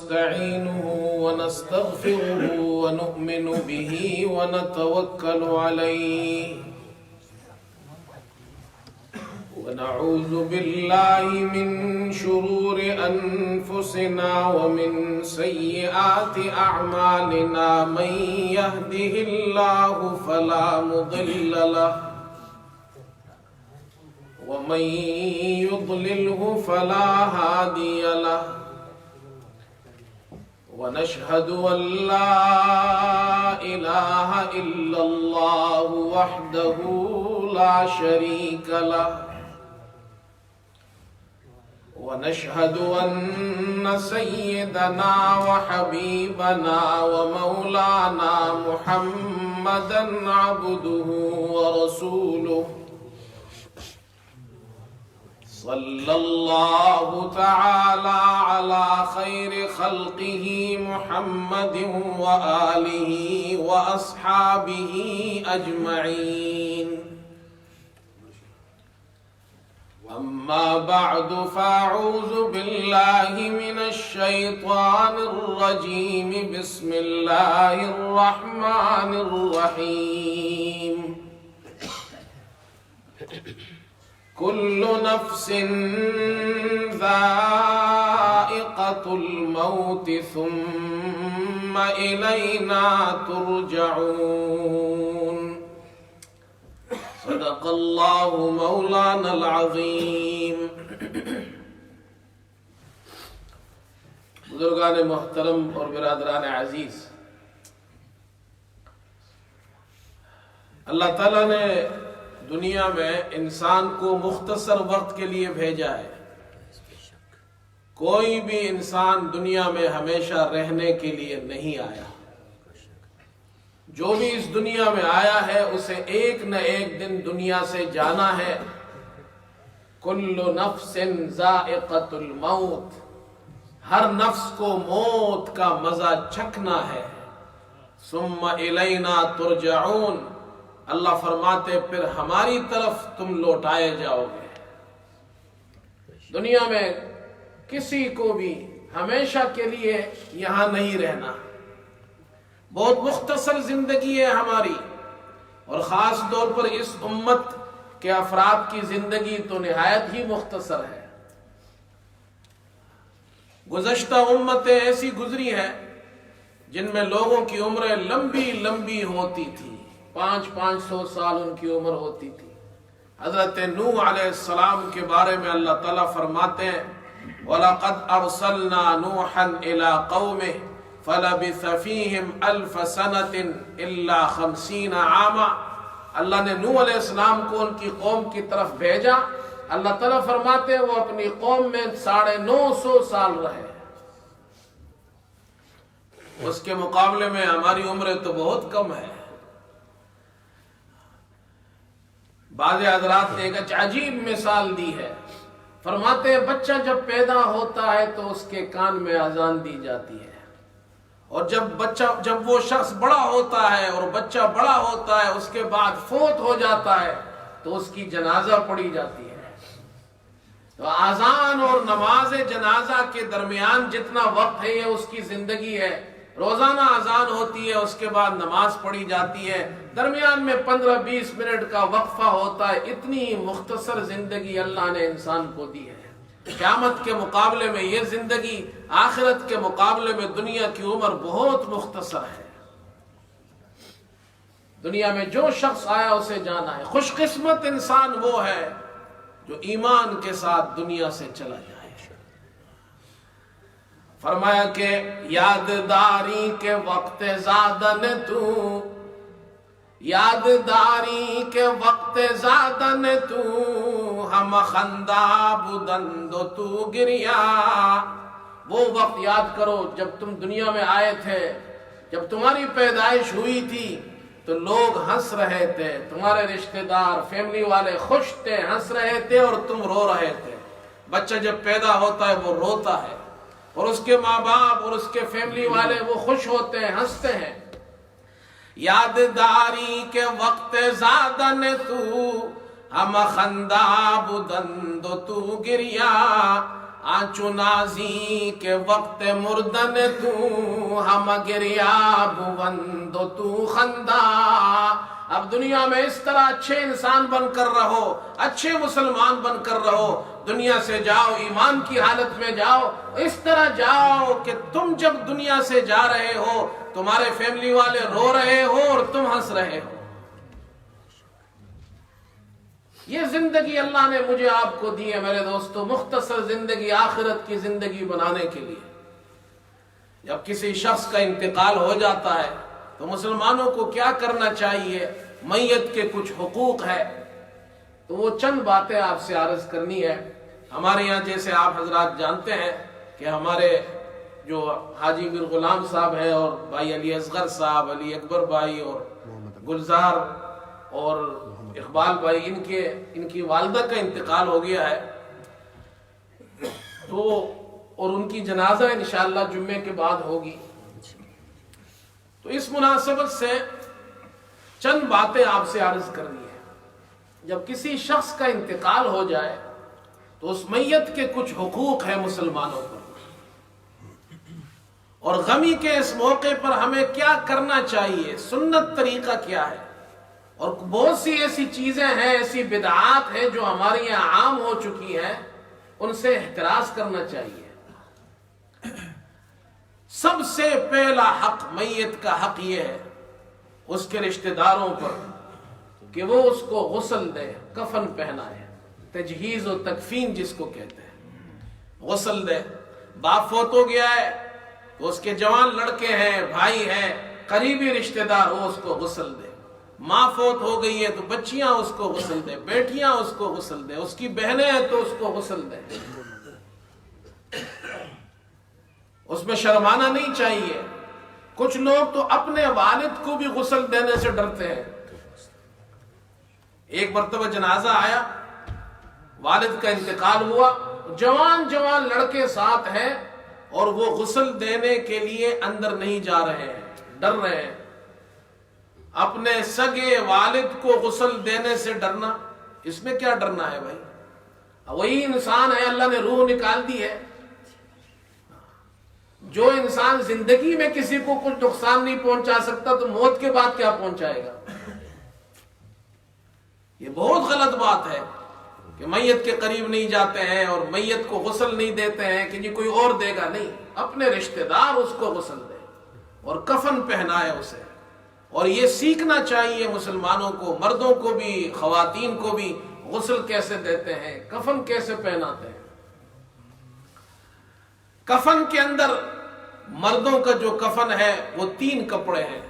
نستعينه ونستغفره ونؤمن به ونتوكل عليه ونعوذ بالله من شرور أنفسنا ومن سيئات أعمالنا من يهده الله فلا مضل له ومن يضلله فلا هادي له ونشهد أن لا إله إلا الله وحده لا شريك له ونشهد أن سيدنا وحبيبنا ومولانا محمدا عبده ورسوله صلى الله تعالى على خير خلقه محمد وآله وأصحابه أجمعين أما بعد فأعوذ بالله من الشيطان الرجيم بسم الله الرحمن الرحيم كل نفس ذائقة الموت ثم إلينا ترجعون صدق الله مولانا العظيم. بزرگان محترم اور برادران عزیز، اللہ تعالیٰ نے دنیا میں انسان کو مختصر وقت کے لیے بھیجا ہے. کوئی بھی انسان دنیا میں ہمیشہ رہنے کے لیے نہیں آیا. جو بھی اس دنیا میں آیا ہے اسے ایک نہ ایک دن دنیا سے جانا ہے. کل نفس ذائقۃ الموت، ہر نفس کو موت کا مزہ چکھنا ہے. ثم الینا ترجعون، اللہ فرماتے پھر ہماری طرف تم لوٹائے جاؤ گے. دنیا میں کسی کو بھی ہمیشہ کے لیے یہاں نہیں رہنا. بہت مختصر زندگی ہے ہماری، اور خاص طور پر اس امت کے افراد کی زندگی تو نہایت ہی مختصر ہے. گزشتہ امتیں ایسی گزری ہیں جن میں لوگوں کی عمریں لمبی لمبی ہوتی تھی، 500 سال ان کی عمر ہوتی تھی. حضرت نوح علیہ السلام کے بارے میں اللہ تعالیٰ فرماتے ہیں وَلَقَدْ أَرْسَلْنَا نُوحًا إِلَىٰ قَوْمِهِ فَلَبِثَ فِيهِمْ أَلْفَ سَنَةٍ إِلَّا 50 عَامًا. اللہ نے نوح علیہ السلام کو ان کی قوم کی طرف بھیجا. اللہ تعالیٰ فرماتے ہیں وہ اپنی قوم میں 950 سال رہے. اس کے مقابلے میں ہماری عمریں تو بہت کم ہے. بعض حضرات نے ایک عجیب مثال دی ہے. فرماتے ہیں بچہ جب پیدا ہوتا ہے تو اس کے کان میں اذان دی جاتی ہے، اور جب وہ شخص بڑا ہوتا ہے اور بچہ بڑا ہوتا ہے اس کے بعد فوت ہو جاتا ہے تو اس کی جنازہ پڑھی جاتی ہے. تو اذان اور نماز جنازہ کے درمیان جتنا وقت ہے یہ اس کی زندگی ہے. روزانہ اذان ہوتی ہے، اس کے بعد نماز پڑھی جاتی ہے، درمیان میں 15-20 منٹ کا وقفہ ہوتا ہے. اتنی مختصر زندگی اللہ نے انسان کو دی ہے. قیامت کے مقابلے میں یہ زندگی، آخرت کے مقابلے میں دنیا کی عمر بہت مختصر ہے. دنیا میں جو شخص آیا اسے جانا ہے. خوش قسمت انسان وہ ہے جو ایمان کے ساتھ دنیا سے چلا جائے. فرمایا کہ یادداری کے وقت زادن تو، یادداری کے وقت زادن تو، ہم خندہ بدند تو گریا. وہ وقت یاد کرو جب تم دنیا میں آئے تھے، جب تمہاری پیدائش ہوئی تھی تو لوگ ہنس رہے تھے، تمہارے رشتہ دار فیملی والے خوش تھے، ہنس رہے تھے اور تم رو رہے تھے. بچہ جب پیدا ہوتا ہے وہ روتا ہے، اور اس کے ماں باپ اور اس کے فیملی والے وہ خوش ہوتے ہیں، ہنستے ہیں. یادداری کے وقت زادن تو، ہم خندہ بدند تو گریا. آنچو نازی کے وقت مردن تو ہم گریاب بند تو خندا. اب دنیا میں اس طرح اچھے انسان بن کر رہو، اچھے مسلمان بن کر رہو، دنیا سے جاؤ ایمان کی حالت میں جاؤ، اس طرح جاؤ کہ تم جب دنیا سے جا رہے ہو تمہارے فیملی والے رو رہے ہو اور تم ہنس رہے ہو. یہ زندگی اللہ نے مجھے آپ کو دی ہے میرے دوستو، مختصر زندگی، آخرت کی زندگی بنانے کے لیے. جب کسی شخص کا انتقال ہو جاتا ہے تو مسلمانوں کو کیا کرنا چاہیے؟ میت کے کچھ حقوق ہے، تو وہ چند باتیں آپ سے عرض کرنی ہے. ہمارے یہاں جیسے آپ حضرات جانتے ہیں کہ ہمارے جو حاجی میر غلام صاحب ہیں اور بھائی علی اصغر صاحب، علی اکبر بھائی اور گلزار اور اقبال بھائی، ان کی والدہ کا انتقال ہو گیا ہے، تو اور ان کی جنازہ انشاءاللہ جمعے کے بعد ہوگی. تو اس مناسبت سے چند باتیں آپ سے عرض کرنی ہے. جب کسی شخص کا انتقال ہو جائے تو اس میت کے کچھ حقوق ہیں مسلمانوں پر، اور غمی کے اس موقع پر ہمیں کیا کرنا چاہیے، سنت طریقہ کیا ہے. اور بہت سی ایسی چیزیں ہیں، ایسی بدعات ہیں جو ہمارے یہاں عام ہو چکی ہیں، ان سے احتراز کرنا چاہیے. سب سے پہلا حق میت کا حق یہ ہے اس کے رشتہ داروں پر کہ وہ اس کو غسل دے، کفن پہنائے، تجہیز و تکفین جس کو کہتے ہیں، غسل دے. باپ فوت ہو گیا ہے تو اس کے جوان لڑکے ہیں، بھائی ہیں، قریبی رشتہ دار، وہ اس کو غسل دے. ماں فوت ہو گئی ہے تو بچیاں اس کو غسل دے، بیٹیاں اس کو غسل دے، اس کی بہنیں ہیں تو اس کو غسل دے. اس میں شرمانا نہیں چاہیے. کچھ لوگ تو اپنے والد کو بھی غسل دینے سے ڈرتے ہیں. ایک مرتبہ جنازہ آیا، والد کا انتقال ہوا، جوان جوان لڑکے ساتھ ہیں اور وہ غسل دینے کے لیے اندر نہیں جا رہے ہیں، ڈر رہے ہیں. اپنے سگے والد کو غسل دینے سے ڈرنا، اس میں کیا ڈرنا ہے بھائی؟ وہی انسان ہے، اللہ نے روح نکال دی ہے. جو انسان زندگی میں کسی کو کچھ نقصان نہیں پہنچا سکتا تو موت کے بعد کیا پہنچائے گا؟ یہ بہت غلط بات ہے کہ میت کے قریب نہیں جاتے ہیں اور میت کو غسل نہیں دیتے ہیں کہ جی کوئی اور دے گا. نہیں، اپنے رشتہ دار اس کو غسل دے اور کفن پہنائے اسے. اور یہ سیکھنا چاہیے مسلمانوں کو، مردوں کو بھی خواتین کو بھی، غسل کیسے دیتے ہیں، کفن کیسے پہناتے ہیں. کفن کے اندر مردوں کا جو کفن ہے وہ 3 کپڑے ہیں.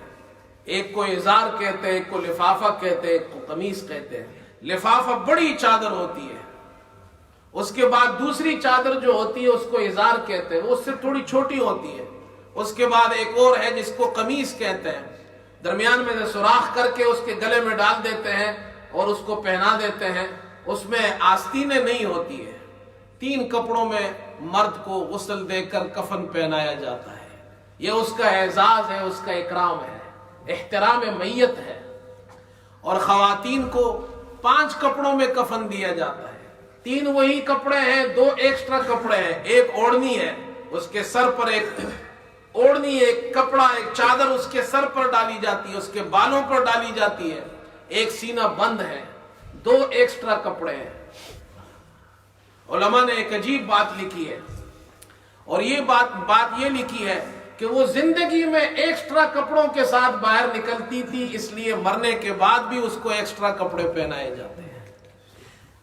ایک کو ازار کہتے ہیں، ایک کو لفافہ کہتے ہیں، ایک کو قمیص کہتے ہیں. لفافہ بڑی چادر ہوتی ہے، اس کے بعد دوسری چادر جو ہوتی ہے اس کو ازار کہتے ہیں، وہ اس سے تھوڑی چھوٹی ہوتی ہے. اس کے بعد ایک اور ہے جس کو قمیص کہتے ہیں، درمیان میں سے سوراخ کر کے اس کے گلے میں ڈال دیتے ہیں اور اس کو پہنا دیتے ہیں. اس میں آستینیں نہیں ہوتی ہے. 3 کپڑوں میں مرد کو غسل دے کر کفن پہنایا جاتا ہے. یہ اس کا اعزاز ہے، اس کا اکرام ہے، احترام میت ہے. اور خواتین کو 5 کپڑوں میں کفن دیا جاتا ہے. 3 وہی کپڑے ہیں، 2 ایکسٹرا کپڑے ہیں. ایک اوڑھنی ہے، اس کے سر پر ایک اوڑھنی، ایک کپڑا، ایک چادر اس کے سر پر ڈالی جاتی ہے، اس کے بالوں پر ڈالی جاتی ہے. ایک سینہ بند ہے، 2 ایکسٹرا کپڑے ہیں. علماء نے ایک عجیب بات لکھی ہے، اور یہ بات یہ لکھی ہے کہ وہ زندگی میں ایکسٹرا کپڑوں کے ساتھ باہر نکلتی تھی، اس لیے مرنے کے بعد بھی اس کو ایکسٹرا کپڑے پہنائے جاتے ہیں.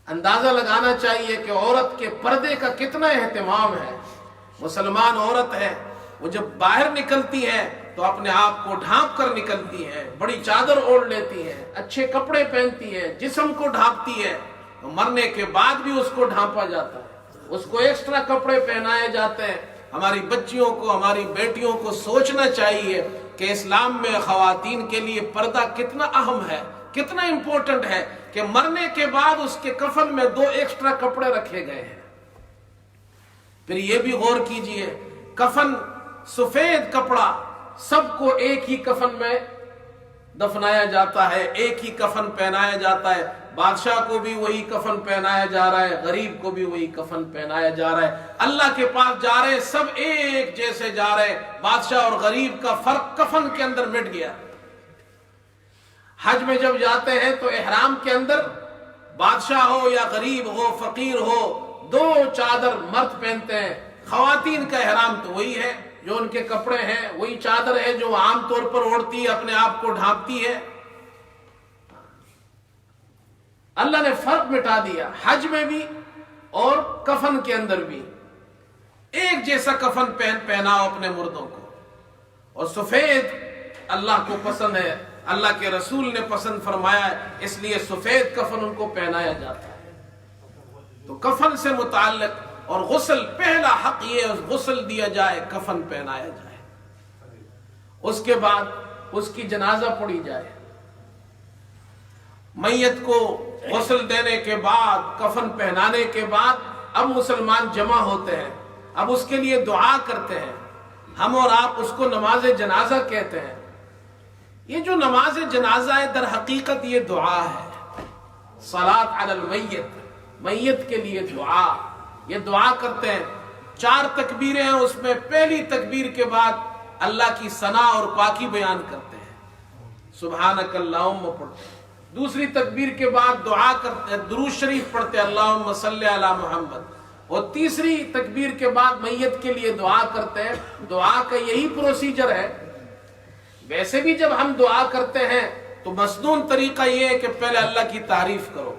اندازہ لگانا چاہیے کہ عورت کے پردے کا کتنا اہتمام ہے. مسلمان عورت ہے، وہ جب باہر نکلتی ہے تو اپنے آپ کو ڈھانپ کر نکلتی ہے، بڑی چادر اوڑھ لیتی ہے، اچھے کپڑے پہنتی ہے، جسم کو ڈھانپتی ہے. مرنے کے بعد بھی اس کو ڈھانپا جاتا ہے، اس کو ایکسٹرا کپڑے پہنائے جاتے ہیں. ہماری بچیوں کو، ہماری بیٹیوں کو سوچنا چاہیے کہ اسلام میں خواتین کے لیے پردہ کتنا اہم ہے، کتنا امپورٹنٹ ہے کہ مرنے کے بعد اس کے کفن میں 2 ایکسٹرا کپڑے رکھے گئے ہیں. پھر یہ بھی غور کیجئے، کفن سفید کپڑا، سب کو ایک ہی کفن میں دفنایا جاتا ہے، ایک ہی کفن پہنایا جاتا ہے. بادشاہ کو بھی وہی کفن پہنایا جا رہا ہے، غریب کو بھی وہی کفن پہنایا جا رہا ہے، اللہ کے پاس جا رہے سب ایک جیسے جا رہے، بادشاہ اور غریب کا فرق کفن کے اندر مٹ گیا۔ حج میں جب جاتے ہیں تو احرام کے اندر بادشاہ ہو یا غریب ہو فقیر ہو دو چادر مرد پہنتے ہیں، خواتین کا احرام تو وہی ہے، جو ان کے کپڑے ہیں وہی چادر ہے جو عام طور پر اوڑھتی ہے، اپنے آپ کو ڈھانپتی ہے۔ اللہ نے فرق مٹا دیا، حج میں بھی اور کفن کے اندر بھی ایک جیسا کفن پہناؤ اپنے مردوں کو، اور سفید اللہ کو پسند ہے، اللہ کے رسول نے پسند فرمایا ہے، اس لیے سفید کفن ان کو پہنایا جاتا ہے۔ تو کفن سے متعلق اور غسل، پہلا حق یہ ہے غسل دیا جائے، کفن پہنایا جائے، اس کے بعد اس کی جنازہ پڑھی جائے۔ میت کو غسل دینے کے بعد کفن پہنانے کے بعد اب مسلمان جمع ہوتے ہیں، اب اس کے لیے دعا کرتے ہیں، ہم اور آپ اس کو نماز جنازہ کہتے ہیں۔ یہ جو نماز جنازہ ہے در حقیقت یہ دعا ہے، صلاۃ علی المیت، میت کے لیے دعا، یہ دعا کرتے ہیں۔ 4 تکبیریں ہیں، اس میں پہلی تکبیر کے بعد اللہ کی ثنا اور پاکی بیان کرتے ہیں، سبحانک اللہم پڑھتے ہیں۔ دوسری تکبیر کے بعد دعا کرتے ہیں، درود شریف پڑھتے ہیں، اللہم صلی علی محمد، اور تیسری تکبیر کے بعد میت کے لیے دعا کرتے ہیں۔ دعا کا یہی پروسیجر ہے۔ ویسے بھی جب ہم دعا کرتے ہیں تو مسنون طریقہ یہ ہے کہ پہلے اللہ کی تعریف کرو،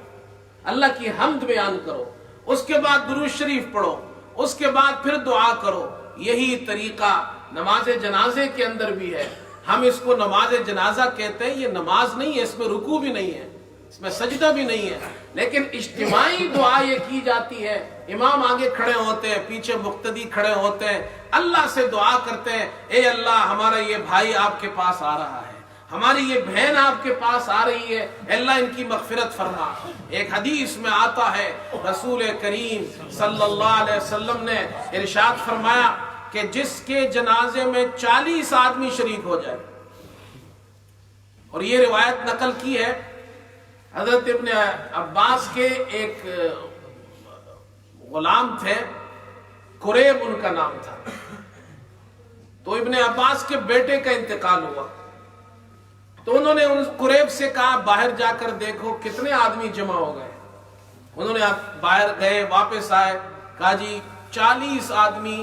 اللہ کی حمد بیان کرو، اس کے بعد درود شریف پڑھو، اس کے بعد پھر دعا کرو۔ یہی طریقہ نماز جنازے کے اندر بھی ہے۔ ہم اس کو نماز جنازہ کہتے ہیں، یہ نماز نہیں ہے، اس میں رکوع بھی نہیں ہے، اس میں سجدہ بھی نہیں ہے، لیکن اجتماعی دعا یہ کی جاتی ہے۔ امام آگے کھڑے ہوتے ہیں، پیچھے مقتدی کھڑے ہوتے ہیں، اللہ سے دعا کرتے ہیں، اے اللہ ہمارا یہ بھائی آپ کے پاس آ رہا ہے، ہماری یہ بہن آپ کے پاس آ رہی ہے، اللہ ان کی مغفرت فرما۔ ایک حدیث میں آتا ہے رسول کریم صلی اللہ علیہ وسلم نے ارشاد فرمایا کہ جس کے جنازے میں 40 آدمی شریک ہو جائے، اور یہ روایت نقل کی ہے حضرت ابن عباس کے ایک غلام تھے، قریب ان کا نام تھا، تو ابن عباس کے بیٹے کا انتقال ہوا، تو انہوں نے ان قریب سے کہا باہر جا کر دیکھو کتنے آدمی جمع ہو گئے۔ انہوں نے باہر گئے، واپس آئے، کہا جی 40 آدمی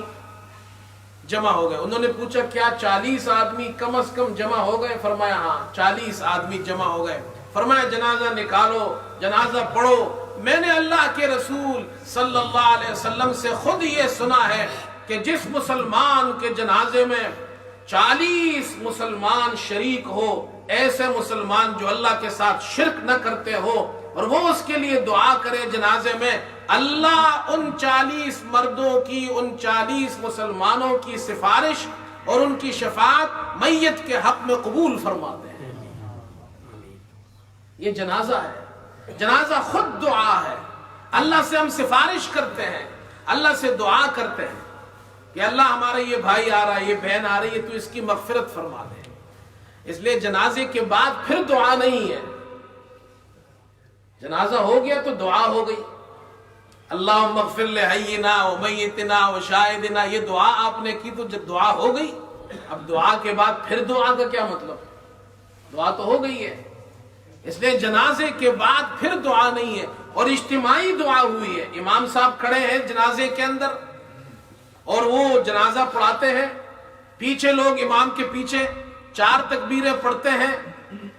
جمع ہو گئے۔ انہوں نے پوچھا کیا 40 آدمی کم از کم جمع ہو گئے؟ فرمایا ہاں 40 آدمی جمع ہو گئے۔ فرمایا جنازہ نکالو، جنازہ پڑھو۔ میں نے اللہ کے رسول صلی اللہ علیہ وسلم سے خود یہ سنا ہے کہ جس مسلمان کے جنازے میں 40 مسلمان شریک ہو، ایسے مسلمان جو اللہ کے ساتھ شرک نہ کرتے ہو، اور وہ اس کے لیے دعا کرے جنازے میں، اللہ ان 40 مردوں کی، ان 40 مسلمانوں کی سفارش اور ان کی شفاعت میت کے حق میں قبول فرماتے ہیں۔ یہ جنازہ ہے، جنازہ خود دعا ہے۔ اللہ سے ہم سفارش کرتے ہیں، اللہ سے دعا کرتے ہیں کہ اللہ ہمارا یہ بھائی آ رہا ہے، یہ بہن آ رہی ہے، تو اس کی مغفرت فرما دے۔ اس لیے جنازے کے بعد پھر دعا نہیں ہے، جنازہ ہو گیا تو دعا ہو گئی، اللہم اغفر لحینا و میتنا و شاہدنا، یہ دعا آپ نے کی تو دعا ہو گئی۔ اب دعا کے بعد پھر دعا کا کیا مطلب؟ دعا تو ہو گئی ہے، اس لیے جنازے کے بعد پھر دعا نہیں ہے، اور اجتماعی دعا ہوئی ہے۔ امام صاحب کھڑے ہیں جنازے کے اندر اور وہ جنازہ پڑھاتے ہیں، پیچھے لوگ امام کے پیچھے 4 تکبیریں پڑھتے ہیں،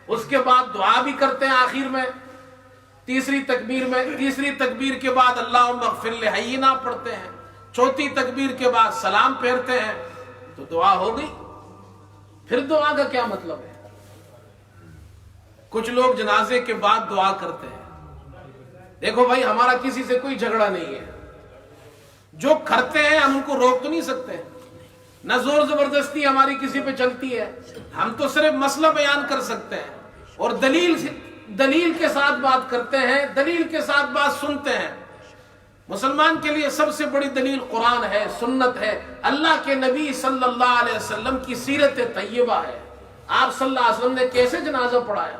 اس کے بعد دعا بھی کرتے ہیں آخر میں، تیسری تکبیر کے بعد اللہم اغفر لحینا پڑھتے ہیں، چوتھی تکبیر کے بعد سلام پھیرتے ہیں، تو دعا ہو گئی۔ پھر دعا کا کیا مطلب ہے؟ کچھ لوگ جنازے کے بعد دعا کرتے ہیں۔ دیکھو بھائی، ہمارا کسی سے کوئی جھگڑا نہیں ہے، جو کرتے ہیں ہم ان کو روک تو نہیں سکتے، نہ زور زبردستی ہماری کسی پہ چلتی ہے، ہم تو صرف مسئلہ بیان کر سکتے ہیں اور دلیل کے ساتھ بات کرتے ہیں، دلیل کے ساتھ بات سنتے ہیں۔ مسلمان کے لیے سب سے بڑی دلیل قرآن ہے، سنت ہے، اللہ کے نبی صلی اللہ علیہ وسلم کی سیرت طیبہ ہے۔ آپ صلی اللہ علیہ وسلم نے کیسے جنازہ پڑھایا،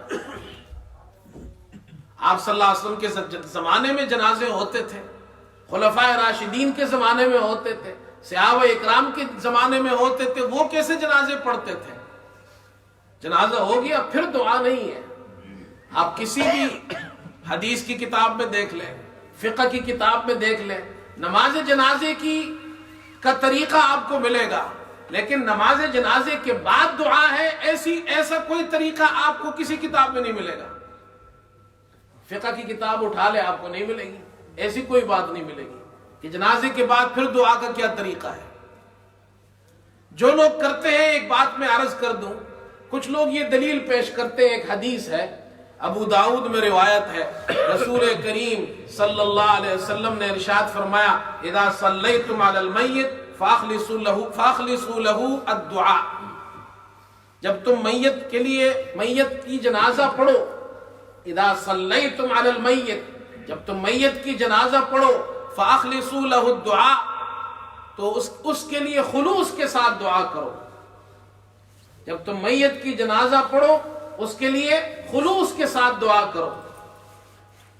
آپ صلی اللہ علیہ وسلم کے زمانے میں جنازے ہوتے تھے، خلفائے راشدین کے زمانے میں ہوتے تھے، صحابہ اکرام کے زمانے میں ہوتے تھے. وہ کیسے جنازے پڑھتے تھے؟ جنازہ ہو گیا پھر دعا نہیں ہے. آپ کسی بھی حدیث کی کتاب میں دیکھ لیں، فقہ کی کتاب میں دیکھ لیں، نماز جنازے کا طریقہ آپ کو ملے گا، لیکن نماز جنازے کے بعد دعا ہے ایسا کوئی طریقہ آپ کو کسی کتاب میں نہیں ملے گا. فقہ کی کتاب اٹھا لے، آپ کو نہیں ملے گی. ایسی کوئی بات نہیں ملے گی کہ جنازے کے بعد پھر دعا کا کیا طریقہ ہے. جو لوگ کرتے ہیں، ایک بات میں عرض کر دوں، کچھ لوگ یہ دلیل پیش کرتے ہیں، ایک حدیث ہے ابو داؤد میں روایت ہے، رسول کریم صلی اللہ علیہ وسلم نے ارشاد فرمایا اذا صلیتم علی المیت فاخلصوا له الدعاء. جب تم میت کی جنازہ پڑھو، اذا صلیتم علی المیت، جب تم میت کی جنازہ پڑھو، فاخلصوا له الدعاء، تو اس کے لیے خلوص کے ساتھ دعا کرو. جب تم میت کی جنازہ پڑھو اس کے لیے خلوص کے ساتھ دعا کرو.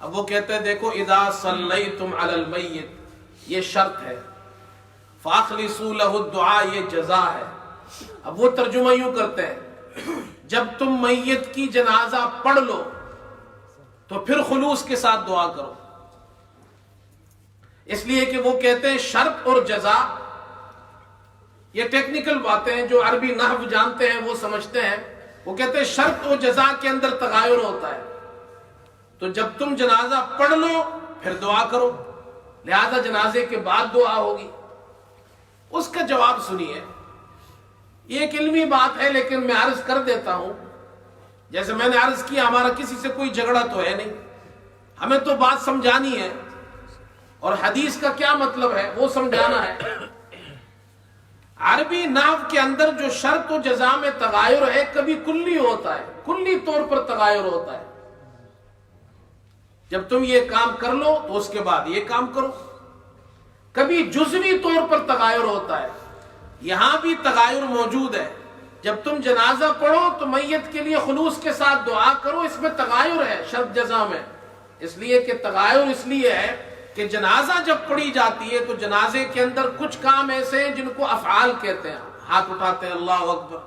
اب وہ کہتے ہیں دیکھو اذا صلیتم علی المیت یہ شرط ہے، فاخلصوا له الدعاء یہ جزا ہے. اب وہ ترجمہ یوں کرتے ہیں جب تم میت کی جنازہ پڑھ لو تو پھر خلوص کے ساتھ دعا کرو. اس لیے کہ وہ کہتے ہیں شرط اور جزا، یہ ٹیکنیکل باتیں ہیں، جو عربی نحو جانتے ہیں وہ سمجھتے ہیں. وہ کہتے ہیں شرط و جزا کے اندر تغایر ہوتا ہے. تو جب تم جنازہ پڑھ لو پھر دعا کرو، لہذا جنازے کے بعد دعا ہوگی. اس کا جواب سنیے. یہ ایک علمی بات ہے لیکن میں عرض کر دیتا ہوں. جیسے میں نے عرض کیا ہمارا کسی سے کوئی جھگڑا تو ہے نہیں، ہمیں تو بات سمجھانی ہے اور حدیث کا کیا مطلب ہے وہ سمجھانا ہے. عربی نحو کے اندر جو شرط و جزا میں تغایر ہے کبھی کلی ہوتا ہے، کلی طور پر تغایر ہوتا ہے. جب تم یہ کام کر لو تو اس کے بعد یہ کام کرو. کبھی جزوی طور پر تغایر ہوتا ہے، یہاں بھی تغایر موجود ہے. جب تم جنازہ پڑھو تو میت کے لیے خلوص کے ساتھ دعا کرو، اس میں تغایر ہے شرط جزا میں. اس لیے کہ تغایر اس لیے ہے کہ جنازہ جب پڑھی جاتی ہے تو جنازے کے اندر کچھ کام ایسے ہیں جن کو افعال کہتے ہیں. ہاتھ اٹھاتے ہیں اللہ اکبر،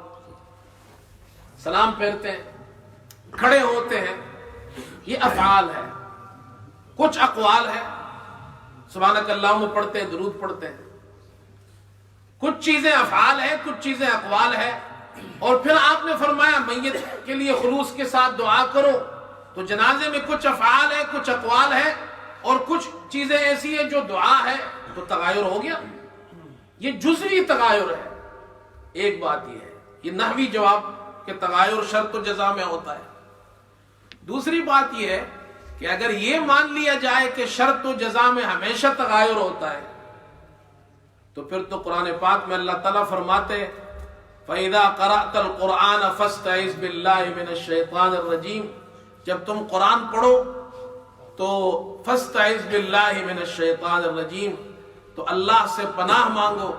سلام پھیرتے ہیں، کھڑے ہوتے ہیں، یہ افعال ہے. کچھ اقوال ہے، سبحانک اللہم پڑھتے ہیں، درود پڑھتے ہیں. کچھ چیزیں افعال ہے، کچھ چیزیں اقوال ہے. اور پھر آپ نے فرمایا میت کے لیے خلوص کے ساتھ دعا کرو. تو جنازے میں کچھ افعال ہے، کچھ اقوال ہے اور کچھ چیزیں ایسی ہیں جو دعا ہے. تو تغایر ہو گیا، یہ جزوی تغایر ہے. ایک بات یہ ہے، یہ نحوی جواب کہ تغایر شرط و جزا میں ہوتا ہے. دوسری بات یہ ہے کہ اگر یہ مان لیا جائے کہ شرط و جزا میں ہمیشہ تغایر ہوتا ہے تو پھر تو قرآن پاک میں اللہ تعالیٰ فرماتے فَإِذَا قَرَأْتَ الْقُرْآنَ فَاسْتَعِذْ بِاللَّهِ مِنَ الشَّيْطَانِ الرَّجِيمِ. جب تم قرآن پڑھو تو فَاسْتَعِذْ بِاللَّهِ مِنَ الشَّيْطَانِ الرَّجِيمِ، تو اللہ سے پناہ مانگو.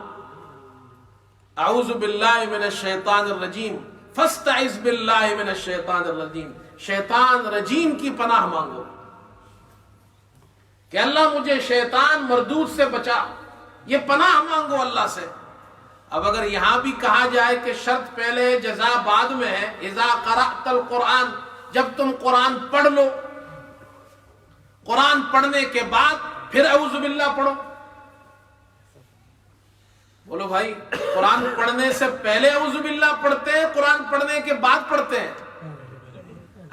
اعوذ باللہ من الشیطان الرجیم، فاستعذ باللہ من الشیطان الرجیم، شیطان رجیم کی پناہ مانگو کہ اللہ مجھے شیطان مردود سے بچا. یہ پناہ مانگو اللہ سے. اب اگر یہاں بھی کہا جائے کہ شرط پہلے جزا بعد میں ہے، اذا قرأت القرآن، جب تم قرآن پڑھ لو، قرآن پڑھنے کے بعد پھر اعوذ باللہ پڑھو. بولو بھائی، قرآن پڑھنے سے پہلے اعوذ باللہ پڑھتے ہیں، قرآن پڑھنے کے بعد پڑھتے ہیں؟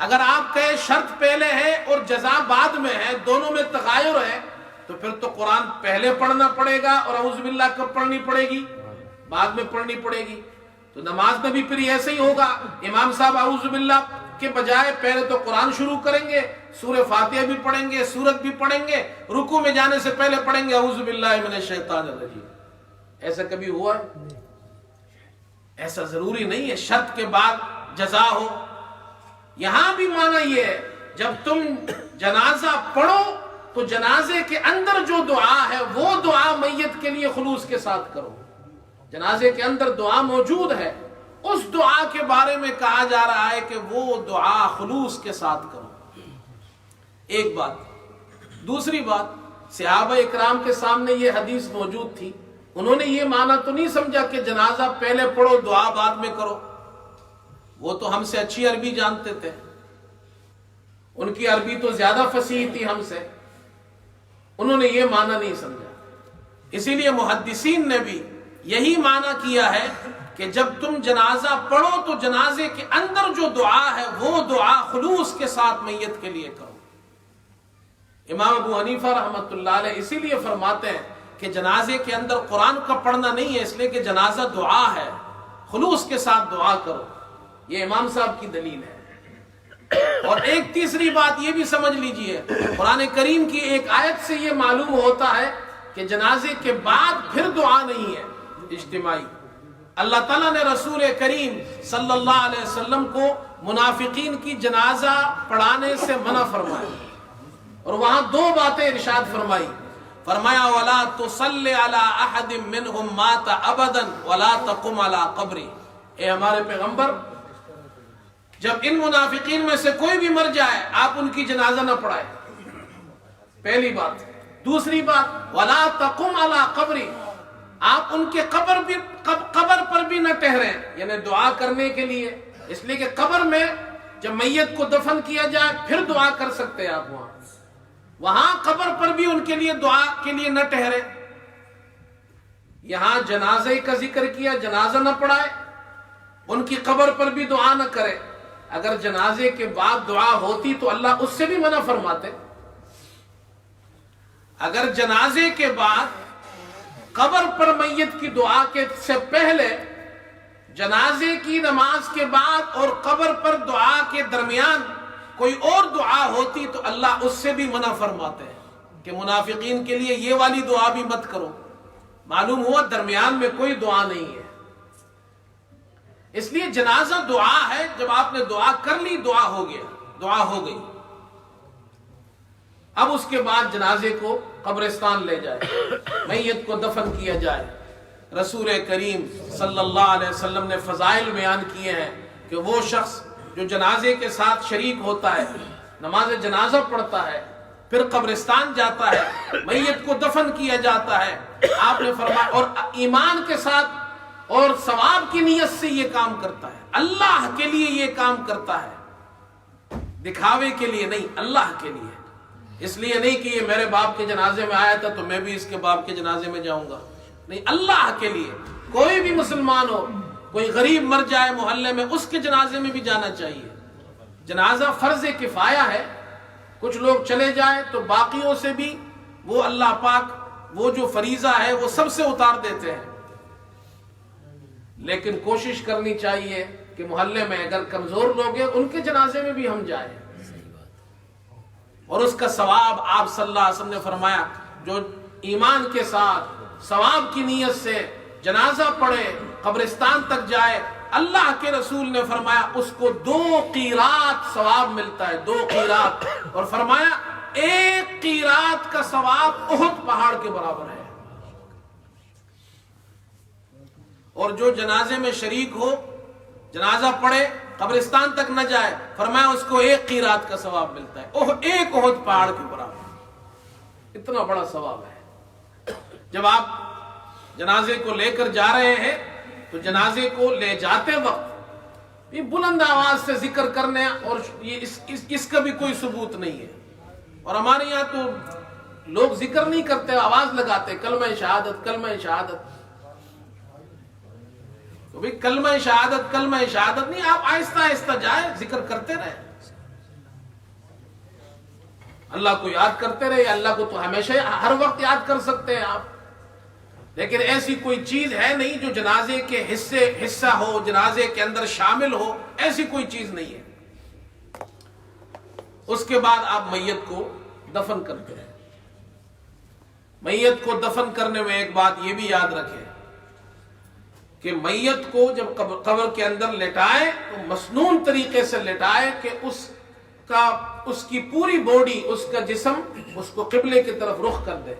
اگر آپ کہیں شرط پہلے ہے اور جزا بعد میں ہے، دونوں میں تغایر ہے، تو پھر تو قرآن پہلے پڑھنا پڑے گا اور اعوذ باللہ کب پڑھنی پڑے گی؟ بعد میں پڑھنی پڑے گی. تو نماز میں بھی پھر ایسے ہی ہوگا. امام صاحب اعوذ باللہ کے بجائے پہلے تو قرآن شروع کریں گے، سورہ فاتحہ بھی پڑھیں گے، سورت بھی پڑھیں گے، رکوع میں جانے سے پہلے پڑھیں گے اعوذ باللہ من الشیطان الرجیم. ایسا کبھی ہوا ہے؟ ایسا ضروری نہیں ہے شرط کے بعد جزا ہو. یہاں بھی معنی یہ ہے جب تم جنازہ پڑھو تو جنازے کے اندر جو دعا ہے وہ دعا میت کے لیے خلوص کے ساتھ کرو. جنازے کے اندر دعا موجود ہے، اس دعا کے بارے میں کہا جا رہا ہے کہ وہ دعا خلوص کے ساتھ کرو. ایک بات. دوسری بات، صحابہ اکرام کے سامنے یہ حدیث موجود تھی، انہوں نے یہ معنی تو نہیں سمجھا کہ جنازہ پہلے پڑھو دعا بعد میں کرو. وہ تو ہم سے اچھی عربی جانتے تھے، ان کی عربی تو زیادہ فصیح تھی ہم سے، انہوں نے یہ معنی نہیں سمجھا. اسی لیے محدثین نے بھی یہی معنی کیا ہے کہ جب تم جنازہ پڑھو تو جنازے کے اندر جو دعا ہے وہ دعا خلوص کے ساتھ میت کے لیے کرو. امام ابو حنیفہ رحمۃ اللہ علیہ اسی لیے فرماتے ہیں کہ جنازے کے اندر قرآن کا پڑھنا نہیں ہے، اس لیے کہ جنازہ دعا ہے، خلوص کے ساتھ دعا کرو. یہ امام صاحب کی دلیل ہے. اور ایک تیسری بات یہ بھی سمجھ لیجئے، قرآن کریم کی ایک آیت سے یہ معلوم ہوتا ہے کہ جنازے کے بعد پھر دعا نہیں ہے اجتماعی. اللہ تعالیٰ نے رسول کریم صلی اللہ علیہ وسلم کو منافقین کی جنازہ پڑھانے سے منع فرمایا، اور وہاں دو باتیں ارشاد فرمائی. فرمایا وَلَا تُصَلِّ عَلَىٰ أَحَدٍ مِّنْهُمْ مَاتَ أَبَدًا وَلَا تَقُمْ عَلَىٰ قَبْرِهِ. اے ہمارے پیغمبر، جب ان منافقین میں سے کوئی بھی مر جائے آپ ان کی جنازہ نہ پڑھائیں، پہلی بات. دوسری بات وَلَا تَقُمْ عَلَىٰ قَبْرِهِ، آپ ان کے قبر پر بھی نہ ٹھہریں، یعنی دعا کرنے کے لیے. اس لیے کہ قبر میں جب میت کو دفن کیا جائے پھر دعا کر سکتے ہیں آپ وہاں قبر پر بھی ان کے لیے دعا کے لیے نہ ٹھہرے. یہاں جنازے کا ذکر کیا، جنازہ نہ پڑھائے، ان کی قبر پر بھی دعا نہ کرے. اگر جنازے کے بعد دعا ہوتی تو اللہ اس سے بھی منع فرماتے. اگر جنازے کے بعد قبر پر میت کی دعا کے سے پہلے جنازے کی نماز کے بعد اور قبر پر دعا کے درمیان کوئی اور دعا ہوتی تو اللہ اس سے بھی منع فرماتے ہیں کہ منافقین کے لیے یہ والی دعا بھی مت کرو. معلوم ہوا درمیان میں کوئی دعا نہیں ہے. اس لیے جنازہ دعا ہے، جب آپ نے دعا کر لی دعا ہو گیا، دعا ہو گئی. اب اس کے بعد جنازے کو قبرستان لے جائے، میت کو دفن کیا جائے. رسول کریم صلی اللہ علیہ وسلم نے فضائل بیان کیے ہیں کہ وہ شخص جو جنازے کے ساتھ شریک ہوتا ہے، نماز جنازہ پڑھتا ہے، پھر قبرستان جاتا ہے، میت کو دفن کیا جاتا ہے، آپ نے فرمایا اور ایمان کے ساتھ اور ثواب کی نیت سے یہ کام کرتا ہے، اللہ کے لیے یہ کام کرتا ہے، دکھاوے کے لیے نہیں، اللہ کے لیے. اس لیے نہیں کہ یہ میرے باپ کے جنازے میں آیا تھا تو میں بھی اس کے باپ کے جنازے میں جاؤں گا، نہیں، اللہ کے لیے. کوئی بھی مسلمان ہو، کوئی غریب مر جائے محلے میں، اس کے جنازے میں بھی جانا چاہیے. جنازہ فرض کفایہ ہے، کچھ لوگ چلے جائیں تو باقیوں سے بھی وہ اللہ پاک وہ جو فریضہ ہے وہ سب سے اتار دیتے ہیں. لیکن کوشش کرنی چاہیے کہ محلے میں اگر کمزور لوگ ہیں ان کے جنازے میں بھی ہم جائیں، اور اس کا ثواب آپ صلی اللہ علیہ وسلم نے فرمایا جو ایمان کے ساتھ ثواب کی نیت سے جنازہ پڑھے، قبرستان تک جائے، اللہ کے رسول نے فرمایا اس کو 2 قیرات ثواب ملتا ہے، 2 قیرات. اور فرمایا 1 قیرات کا ثواب احد پہاڑ کے برابر ہے. اور جو جنازے میں شریک ہو، جنازہ پڑھے، قبرستان تک نہ جائے، فرمایا اس کو 1 قیرات کا ثواب ملتا ہے، 1 احد پہاڑ کے برابر. اتنا بڑا ثواب ہے. جب آپ جنازے کو لے کر جا رہے ہیں تو جنازے کو لے جاتے وقت یہ بلند آواز سے ذکر کرنے اور یہ اس کا بھی کوئی ثبوت نہیں ہے. اور ہمارے یہاں تو لوگ ذکر نہیں کرتے، آواز لگاتے کلمہ شہادت کلمہ شہادت. تو بھی کلمہ شہادت نہیں، آپ آہستہ آہستہ جائیں، ذکر کرتے رہے، اللہ کو یاد کرتے رہے. اللہ کو تو ہمیشہ ہر وقت یاد کر سکتے ہیں آپ، لیکن ایسی کوئی چیز ہے نہیں جو جنازے کے حصہ ہو، جنازے کے اندر شامل ہو، ایسی کوئی چیز نہیں ہے. اس کے بعد آپ میت کو دفن کرتے ہیں. میت کو دفن کرنے میں ایک بات یہ بھی یاد رکھیں کہ میت کو جب قبر کے اندر لٹائے تو مسنون طریقے سے لٹائے کہ اس کی پوری باڈی، اس کا جسم اس کو قبلے کی طرف رخ کر دے.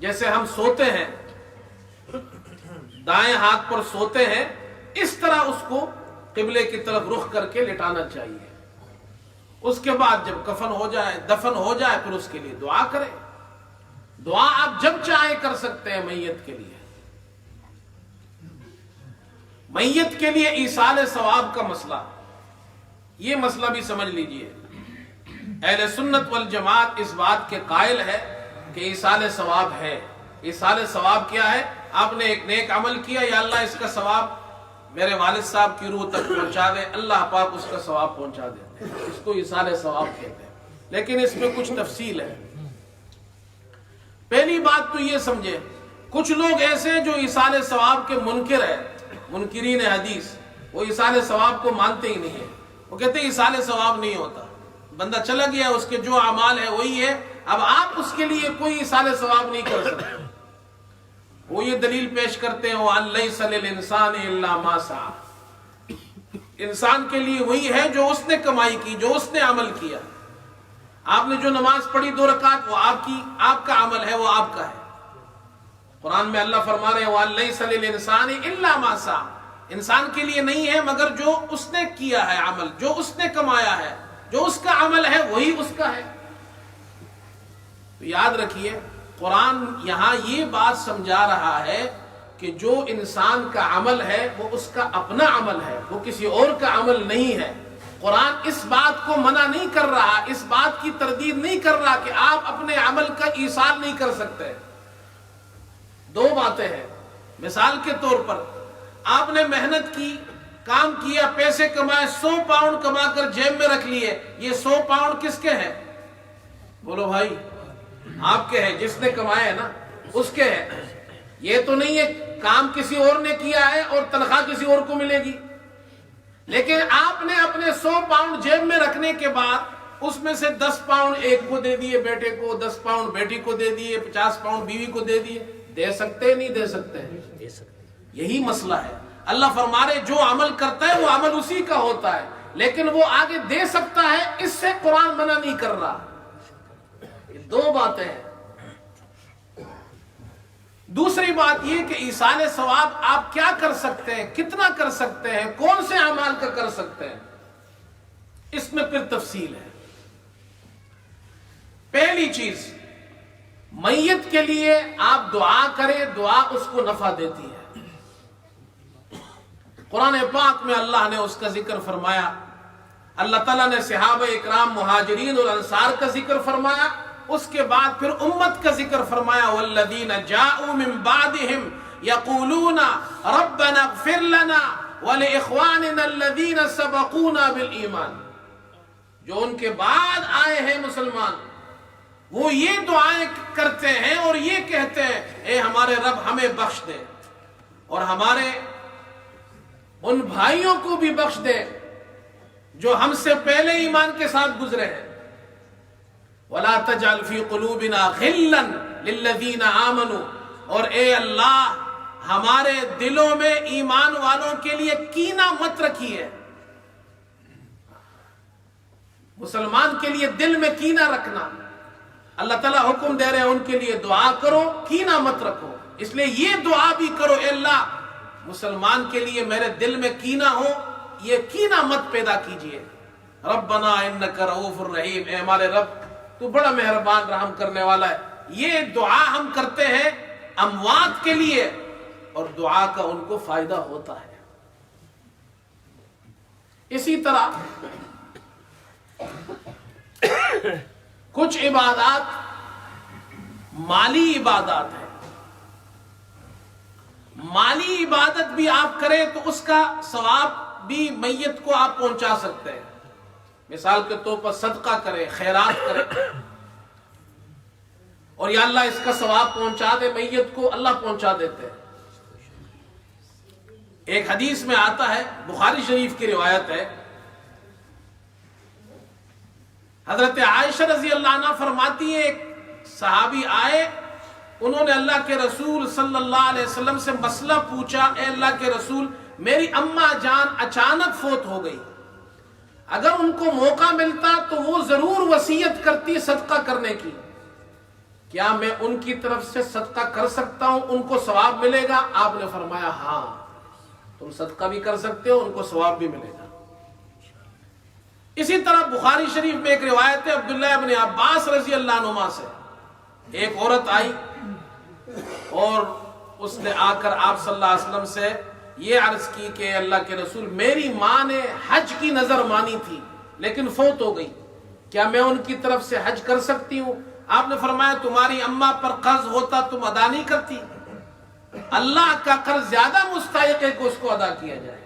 جیسے ہم سوتے ہیں، دائیں ہاتھ پر سوتے ہیں، اس طرح اس کو قبلے کی طرف رخ کر کے لٹانا چاہیے. اس کے بعد جب کفن ہو جائے، دفن ہو جائے، پھر اس کے لیے دعا کریں۔ دعا آپ جب چاہیں کر سکتے ہیں میت کے لیے۔ میت کے لیے ایصال ثواب کا مسئلہ، یہ مسئلہ بھی سمجھ لیجئے۔ اہل سنت والجماعت اس بات کے قائل ہے کہ ایصال ثواب ہے۔ ایصال ثواب کیا ہے؟ آپ نے ایک نیک عمل کیا، یا اللہ اس کا ثواب میرے والد صاحب کی روح تک پہنچا دے، اللہ پاک اس کا ثواب پہنچا دیتے ہیں، اس کو ایصال ثواب کہتے ہیں۔ لیکن اس میں کچھ تفصیل ہے۔ پہلی بات تو یہ سمجھے، کچھ لوگ ایسے ہیں جو ایصال ثواب کے منکر ہیں، منکرین حدیث، وہ ایصال ثواب کو مانتے ہی نہیں ہیں۔ وہ کہتے ہیں ایصال ثواب نہیں ہوتا، بندہ چلا گیا، اس کے جو اعمال ہے وہی ہے، اب آپ اس کے لیے کوئی ایصال ثواب نہیں کر سکتے۔ وہ یہ دلیل پیش کرتے ہیں وَأَن لَيْسَ لِلْإِنسَانِ إِلَّا مَا سَعَى، انسان کے لیے وہی ہے جو اس نے کمائی کی، جو اس نے عمل کیا۔ آپ نے جو نماز پڑھی 2 رکعت، وہ آپ کا عمل ہے، وہ آپ کا ہے۔ قرآن میں اللہ فرما رہے ہیں وَأَن لَيْسَ لِلْإِنسَانِ إِلَّا مَا سَعَى، انسان کے لیے نہیں ہے مگر جو اس نے کیا ہے عمل، جو اس نے کمایا ہے، جو اس کا عمل ہے وہی اس کا ہے۔ تو یاد رکھیے، قرآن یہاں یہ بات سمجھا رہا ہے کہ جو انسان کا عمل ہے وہ اس کا اپنا عمل ہے، وہ کسی اور کا عمل نہیں ہے۔ قرآن اس بات کو منع نہیں کر رہا، اس بات کی تردید نہیں کر رہا کہ آپ اپنے عمل کا ایصال نہیں کر سکتے۔ 2 باتیں ہیں۔ مثال کے طور پر آپ نے محنت کی، کام کیا، پیسے کمائے، 100 پاؤنڈ کما کر جیب میں رکھ لیے، یہ 100 پاؤنڈ کس کے ہیں؟ بولو بھائی، آپ کے ہیں، جس نے کمائے ہیں نا اس کے ہیں۔ یہ تو نہیں ہے کام کسی اور نے کیا ہے اور تنخواہ کسی اور کو ملے گی۔ لیکن آپ نے اپنے 100 پاؤنڈ جیب میں رکھنے کے بعد اس میں سے 10 پاؤنڈ ایک کو دے دیے بیٹے کو، 10 پاؤنڈ بیٹی کو دے دیے، 50 پاؤنڈ بیوی کو دے دیے۔ دے سکتے نہیں دے سکتے؟ دے سکتے۔ یہی مسئلہ ہے۔ اللہ فرما رہے جو عمل کرتا ہے وہ عمل اسی کا ہوتا ہے، لیکن وہ آگے دے سکتا ہے، اس سے قرآن منع نہیں کر رہا۔ یہ 2 باتیں ہیں۔ دوسری بات یہ کہ ایصال ثواب آپ کیا کر سکتے ہیں، کتنا کر سکتے ہیں، کون سے اعمال کا کر سکتے ہیں، اس میں پھر تفصیل ہے۔ پہلی چیز، میت کے لیے آپ دعا کریں، دعا اس کو نفع دیتی ہے۔ قرآن پاک میں اللہ نے اس کا ذکر فرمایا، اللہ تعالیٰ نے صحابہ اکرام مہاجرین اور انصار کا ذکر فرمایا، اس کے بعد پھر امت کا ذکر فرمایا والذین جاءوا من بعدهم یقولون ربنا اغفر لنا ولإخواننا الذین سبقونا بالایمان، جو ان کے بعد آئے ہیں مسلمان، وہ یہ دعائیں کرتے ہیں اور یہ کہتے ہیں اے ہمارے رب ہمیں بخش دے اور ہمارے ان بھائیوں کو بھی بخش دے جو ہم سے پہلے ایمان کے ساتھ گزرے ہیں۔ وَلَا تَجْعَلْ فِي قُلُوبِنَا غِلًّا لِلَّذِينَ آمَنُوا، اور اے اللہ ہمارے دلوں میں ایمان والوں کے لیے کینہ مت رکھیے۔ مسلمان کے لیے دل میں کینہ رکھنا، اللہ تعالیٰ حکم دے رہے ہیں ان کے لیے دعا کرو، کینہ مت رکھو۔ اس لیے یہ دعا بھی کرو اے اللہ مسلمان کے لیے میرے دل میں کینہ ہو، یہ کینہ مت پیدا کیجئے۔ ربنا انک رؤوف الرحیم، اے ہمارے رب تو بڑا مہربان رحم کرنے والا ہے۔ یہ دعا ہم کرتے ہیں اموات کے لیے اور دعا کا ان کو فائدہ ہوتا ہے۔ اسی طرح کچھ عبادات مالی عبادات ہیں، مالی عبادت بھی آپ کریں تو اس کا ثواب بھی میت کو آپ پہنچا سکتے ہیں۔ مثال کے طور پر صدقہ کریں، خیرات کریں، اور یا اللہ اس کا ثواب پہنچا دے میت کو، اللہ پہنچا دیتے ہیں۔ ایک حدیث میں آتا ہے، بخاری شریف کی روایت ہے، حضرت عائشہ رضی اللہ عنہ فرماتی ہے ایک صحابی آئے، انہوں نے اللہ کے رسول صلی اللہ علیہ وسلم سے مسئلہ پوچھا، اے اللہ کے رسول میری اماں جان اچانک فوت ہو گئی، اگر ان کو موقع ملتا تو وہ ضرور وصیت کرتی صدقہ کرنے کی، کیا میں ان کی طرف سے صدقہ کر سکتا ہوں، ان کو ثواب ملے گا؟ آپ نے فرمایا ہاں، تم صدقہ بھی کر سکتے ہو، ان کو ثواب بھی ملے گا۔ اسی طرح بخاری شریف میں ایک روایت ہے عبداللہ ابن عباس رضی اللہ عنہما سے، ایک عورت آئی اور اس نے آ کر آپ صلی اللہ علیہ وسلم سے یہ عرض کی کہ اللہ کے رسول، میری ماں نے حج کی نظر مانی تھی لیکن فوت ہو گئی، کیا میں ان کی طرف سے حج کر سکتی ہوں؟ آپ نے فرمایا تمہاری اماں پر قرض ہوتا تم ادا نہیں کرتی، اللہ کا قرض زیادہ مستحق ہے کہ اس کو ادا کیا جائے۔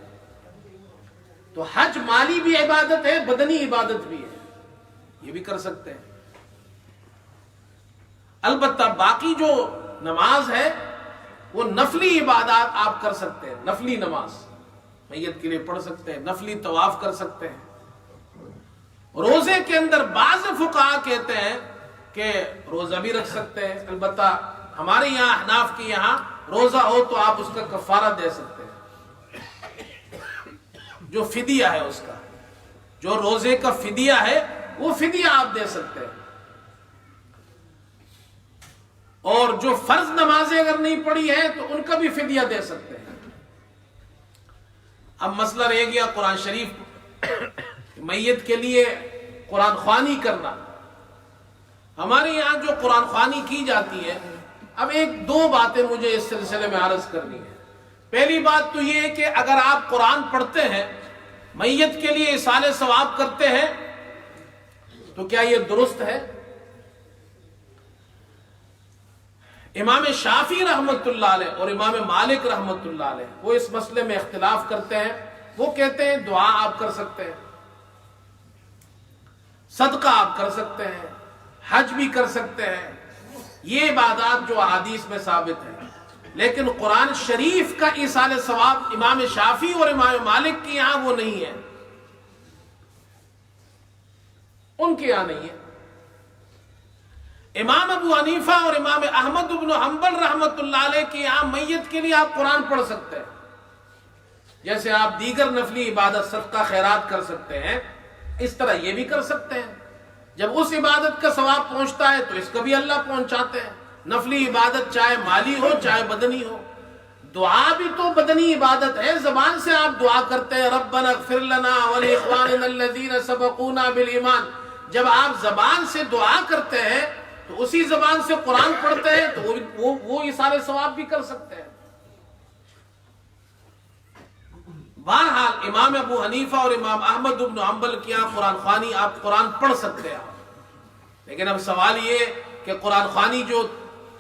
تو حج مالی بھی عبادت ہے، بدنی عبادت بھی ہے، یہ بھی کر سکتے ہیں۔ البتہ باقی جو نماز ہے وہ نفلی عبادات آپ کر سکتے ہیں، نفلی نماز میت کے لیے پڑھ سکتے ہیں، نفلی طواف کر سکتے ہیں۔ روزے کے اندر بعض فقہاء کہتے ہیں کہ روزہ بھی رکھ سکتے ہیں، البتہ ہمارے یہاں احناف کے یہاں روزہ ہو تو آپ اس کا کفارہ دے سکتے ہیں، جو فدیہ ہے اس کا، جو روزے کا فدیہ ہے وہ فدیہ آپ دے سکتے ہیں۔ اور جو فرض نمازیں اگر نہیں پڑھی ہیں تو ان کا بھی فدیہ دے سکتے ہیں۔ اب مسئلہ رہ گیا قرآن شریف، میت کے لیے قرآن خوانی کرنا۔ ہمارے یہاں جو قرآن خوانی کی جاتی ہے، اب ایک دو باتیں مجھے اس سلسلے میں عرض کرنی ہے۔ پہلی بات تو یہ ہے کہ اگر آپ قرآن پڑھتے ہیں، میت کے لیے ایصال ثواب کرتے ہیں، تو کیا یہ درست ہے؟ امام شافعی رحمت اللہ علیہ اور امام مالک رحمت اللہ علیہ وہ اس مسئلے میں اختلاف کرتے ہیں۔ وہ کہتے ہیں دعا آپ کر سکتے ہیں، صدقہ آپ کر سکتے ہیں، حج بھی کر سکتے ہیں، یہ عبادات جو احادیث میں ثابت ہیں، لیکن قرآن شریف کا ایصال ثواب امام شافعی اور امام مالک کے یہاں وہ نہیں ہے، ان کے یہاں نہیں ہے۔ امام ابو حنیفہ اور امام احمد بن حنبل رحمت اللہ علیہ کے یہاں میت کے لیے آپ قرآن پڑھ سکتے ہیں، جیسے آپ دیگر نفلی عبادت صدقہ خیرات کر سکتے ہیں، اس طرح یہ بھی کر سکتے ہیں۔ جب اس عبادت کا ثواب پہنچتا ہے تو اس کا بھی اللہ پہنچاتے ہیں۔ نفلی عبادت چاہے مالی ہو چاہے بدنی ہو، دعا بھی تو بدنی عبادت ہے، زبان سے آپ دعا کرتے ہیں ربنا اغفر لنا ولاخواننا الذین سبقونا بالایمان، جب آپ زبان سے دعا کرتے ہیں تو اسی زبان سے قرآن پڑھتے ہیں تو وہ ایصال ثواب بھی کر سکتے ہیں۔ بہرحال امام ابو حنیفہ اور امام احمد بن حنبل کے یہاں قرآن خوانی آپ قرآن پڑھ سکتے ہیں، لیکن اب سوال یہ کہ قرآن خوانی جو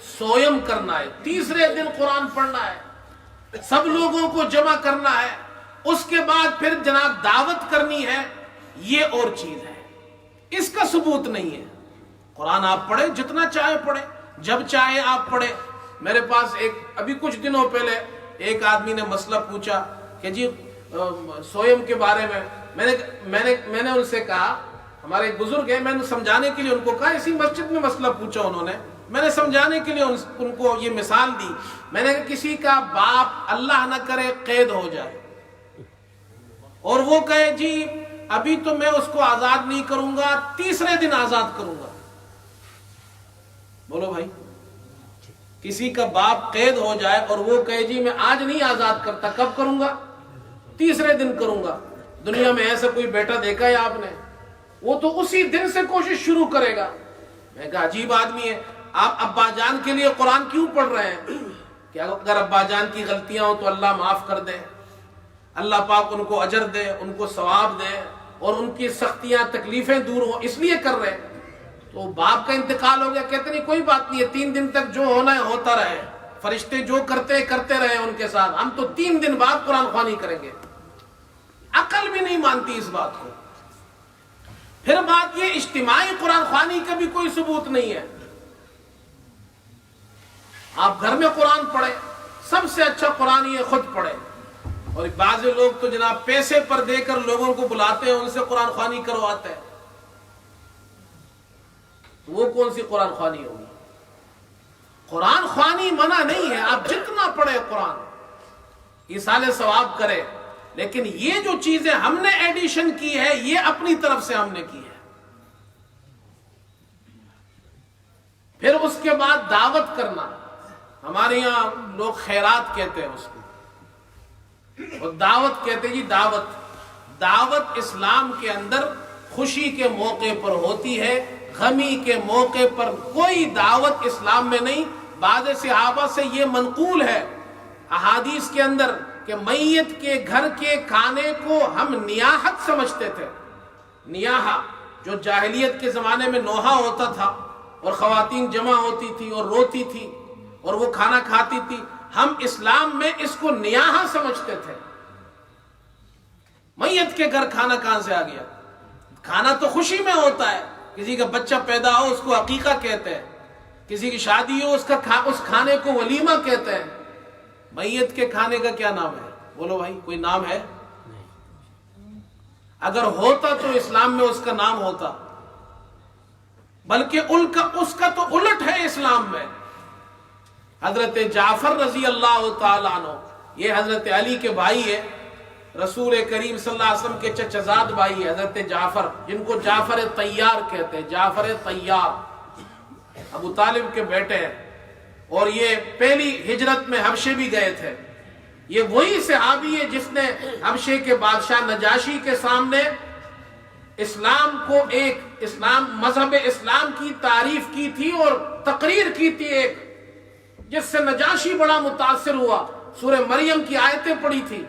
سویم کرنا ہے، تیسرے دن قرآن پڑھنا ہے، سب لوگوں کو جمع کرنا ہے، اس کے بعد پھر جناب دعوت کرنی ہے، یہ اور چیز ہے، اس کا ثبوت نہیں ہے۔ قرآن آپ پڑھیں، جتنا چاہے پڑھیں، جب چاہے آپ پڑھیں۔ میرے پاس ابھی کچھ دنوں پہلے ایک آدمی نے مسئلہ پوچھا کہ جی سویم کے بارے میں نے ان سے کہا، ہمارے ایک بزرگ ہیں، میں نے سمجھانے کے لیے ان کو کہا، اسی مسجد میں مسئلہ پوچھا انہوں نے، میں نے سمجھانے کے لیے ان کو یہ مثال دی، میں نے کہا کسی کا باپ اللہ نہ کرے قید ہو جائے اور وہ کہے جی ابھی تو میں اس کو آزاد نہیں کروں گا، تیسرے دن آزاد کروں گا۔ بولو بھائی، کسی کا باپ قید ہو جائے اور وہ کہے جی میں آج نہیں آزاد کرتا، کب کروں گا؟ تیسرے دن کروں گا۔ دنیا میں ایسا کوئی بیٹا دیکھا ہے آپ نے؟ وہ تو اسی دن سے کوشش شروع کرے گا۔ میں کہا عجیب آدمی ہے، آپ ابا جان کے لیے قرآن کیوں پڑھ رہے ہیں؟ کہ اگر ابا جان کی غلطیاں ہوں تو اللہ معاف کر دے، اللہ پاک ان کو اجر دے، ان کو ثواب دے، اور ان کی سختیاں تکلیفیں دور ہوں، اس لیے کر رہے ہیں۔ تو باپ کا انتقال ہو گیا، کہتے نہیں کوئی بات نہیں ہے، 3 دن تک جو ہونا ہے ہوتا رہے، فرشتے جو کرتے رہے ان کے ساتھ، ہم تو 3 دن بعد قرآن خوانی کریں گے۔ عقل بھی نہیں مانتی اس بات کو۔ پھر بات یہ اجتماعی قرآن خوانی کا بھی کوئی ثبوت نہیں ہے۔ آپ گھر میں قرآن پڑھیں، سب سے اچھا قرآن یہ خود پڑھیں، اور بعض لوگ تو جناب پیسے پر دے کر لوگوں کو بلاتے ہیں، ان سے قرآن خوانی کرواتے ہیں، وہ کون سی قرآن خوانی ہوگی؟ قرآن خوانی منع نہیں ہے، آپ جتنا پڑھیں قرآن، ایصال ثواب کریں، لیکن یہ جو چیزیں ہم نے ایڈیشن کی ہے یہ اپنی طرف سے ہم نے کی ہے۔ پھر اس کے بعد دعوت کرنا، ہمارے یہاں لوگ خیرات کہتے ہیں اس کو، اور دعوت کہتے ہیں جی دعوت۔ دعوت اسلام کے اندر خوشی کے موقع پر ہوتی ہے، غمی کے موقع پر کوئی دعوت اسلام میں نہیں۔ بعض صحابہ سے یہ منقول ہے احادیث کے اندر کہ میت کے گھر کے کھانے کو ہم نیاحت سمجھتے تھے۔ نیاحہ جو جاہلیت کے زمانے میں نوحہ ہوتا تھا اور خواتین جمع ہوتی تھی اور روتی تھی اور وہ کھانا کھاتی تھی، ہم اسلام میں اس کو نیاحہ سمجھتے تھے۔ میت کے گھر کھانا کہاں سے آ گیا؟ کھانا تو خوشی میں ہوتا ہے، کسی کا بچہ پیدا ہو اس کو عقیقہ کہتے ہیں، کسی کی شادی ہو اس کھانے کو ولیمہ کہتے ہیں۔ میت کے کھانے کا کیا نام ہے؟ بولو بھائی، کوئی نام ہے؟ اگر ہوتا تو اسلام میں اس کا نام ہوتا، بلکہ اس کا تو الٹ ہے اسلام میں۔ حضرت جعفر رضی اللہ تعالیٰ عنہ، یہ حضرت علی کے بھائی ہے، رسول کریم صلی اللہ علیہ وسلم کے چچزاد بھائی ہے حضرت جعفر، جن کو جعفر طیار کہتے ہیں۔ جعفر طیار ابو طالب کے بیٹے ہیں، اور یہ پہلی ہجرت میں حبشے بھی گئے تھے۔ یہ وہی صحابی ہے جس نے حبشے کے بادشاہ نجاشی کے سامنے اسلام کو مذہب اسلام کی تعریف کی تھی اور تقریر کی تھی ایک، جس سے نجاشی بڑا متاثر ہوا، سورہ مریم کی آیتیں پڑھی تھی۔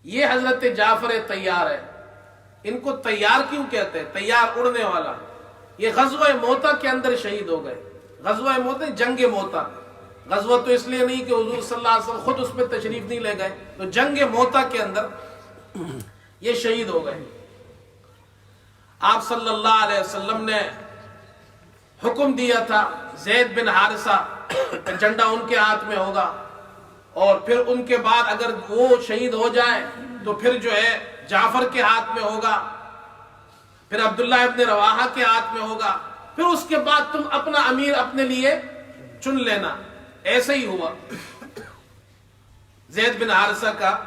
یہ حضرت جعفر طیار ہے۔ ان کو طیار کیوں کہتے ہیں؟ طیار اڑنے والا۔ یہ غزوہ موتا کے اندر شہید ہو گئے۔ غزوہ موتا، جنگ موتا۔ غزوہ تو اس لیے نہیں کہ حضور صلی اللہ علیہ وسلم خود اس پہ تشریف نہیں لے گئے، تو جنگ موتا کے اندر یہ شہید ہو گئے۔ آپ صلی اللہ علیہ وسلم نے حکم دیا تھا زید بن حارثہ، جھنڈا ان کے ہاتھ میں ہوگا، اور پھر ان کے بعد اگر وہ شہید ہو جائے تو پھر جو ہے جعفر کے ہاتھ میں ہوگا، پھر عبداللہ ابن رواحہ کے ہاتھ میں ہوگا، پھر اس کے بعد تم اپنا امیر اپنے لیے چن لینا۔ ایسا ہی ہوا، زید بن حارثہ کا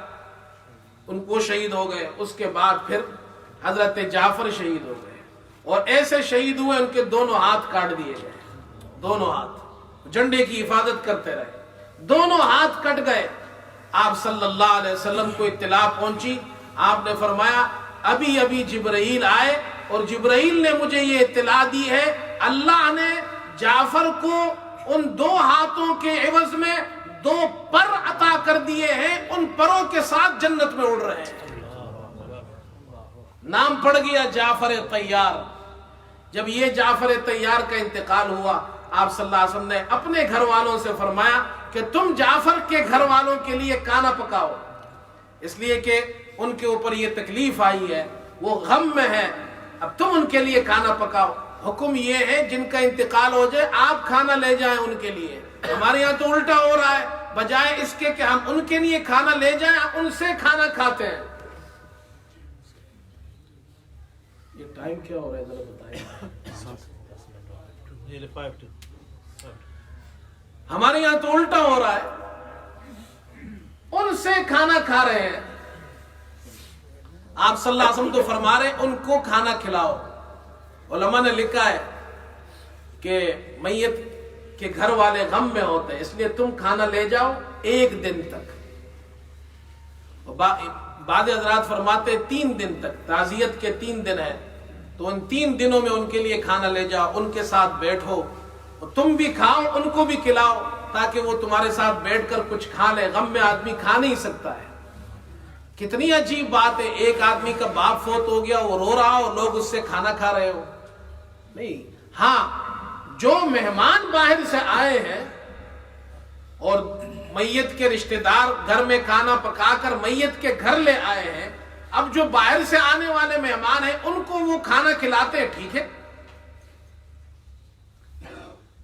ان کو شہید ہو گئے، اس کے بعد پھر حضرت جعفر شہید ہو گئے، اور ایسے شہید ہوئے ان کے دونوں ہاتھ کاٹ دیے گئے، دونوں ہاتھ، جھنڈے کی حفاظت کرتے رہے، دونوں ہاتھ کٹ گئے۔ آپ صلی اللہ علیہ وسلم کو اطلاع پہنچی، آپ نے فرمایا ابھی ابھی جبرائیل آئے اور جبرائیل نے مجھے یہ اطلاع دی ہے اللہ نے جعفر کو ان دو ہاتھوں کے عوض میں 2 پر عطا کر دیے ہیں، ان پروں کے ساتھ جنت میں اڑ رہے ہیں۔ نام پڑ گیا جعفر طیار۔ جب یہ جعفر طیار کا انتقال ہوا، آپ صلی اللہ علیہ وسلم نے اپنے گھر والوں سے فرمایا کہ تم جعفر کے گھر والوں کے لیے کھانا پکاؤ، اس لیے کہ ان کے اوپر یہ تکلیف آئی ہے، وہ غم میں ہے، اب تم ان کے لیے کھانا پکاؤ۔ حکم یہ ہے جن کا انتقال ہو جائے آپ کھانا لے جائیں ان کے لیے۔ ہمارے یہاں تو الٹا ہو رہا ہے، بجائے اس کے کہ ہم ان کے لیے کھانا لے جائیں ان سے کھانا کھاتے ہیں۔ یہ ٹائم کیا ہو رہا ہے ذرا بتائیں۔ ہمارے یہاں تو الٹا ہو رہا ہے، ان سے کھانا کھا رہے ہیں۔ آپ صلی اللہ علیہ وسلم تو فرما رہے ہیں ان کو کھانا کھلاؤ۔ علماء نے لکھا ہے کہ میت کے گھر والے غم میں ہوتے ہیں، اس لیے تم کھانا لے جاؤ 1 دن تک۔ بعض حضرات فرماتے 3 دن تک، تعزیت کے 3 دن ہیں، تو ان 3 دنوں میں ان کے لیے کھانا لے جاؤ، ان کے ساتھ بیٹھو، اور تم بھی کھاؤ ان کو بھی کھلاؤ، تاکہ وہ تمہارے ساتھ بیٹھ کر کچھ کھا لے۔ غم میں آدمی کھا نہیں سکتا ہے۔ کتنی عجیب بات ہے، ایک آدمی کا باپ فوت ہو گیا، وہ رو رہا اور لوگ اس سے کھانا کھا رہے ہو۔ نہیں، ہاں جو مہمان باہر سے آئے ہیں اور میت کے رشتہ دار گھر میں کھانا پکا کر میت کے گھر لے آئے ہیں، اب جو باہر سے آنے والے مہمان ہیں ان کو وہ کھانا کھلاتے ہیں، ٹھیک ہے۔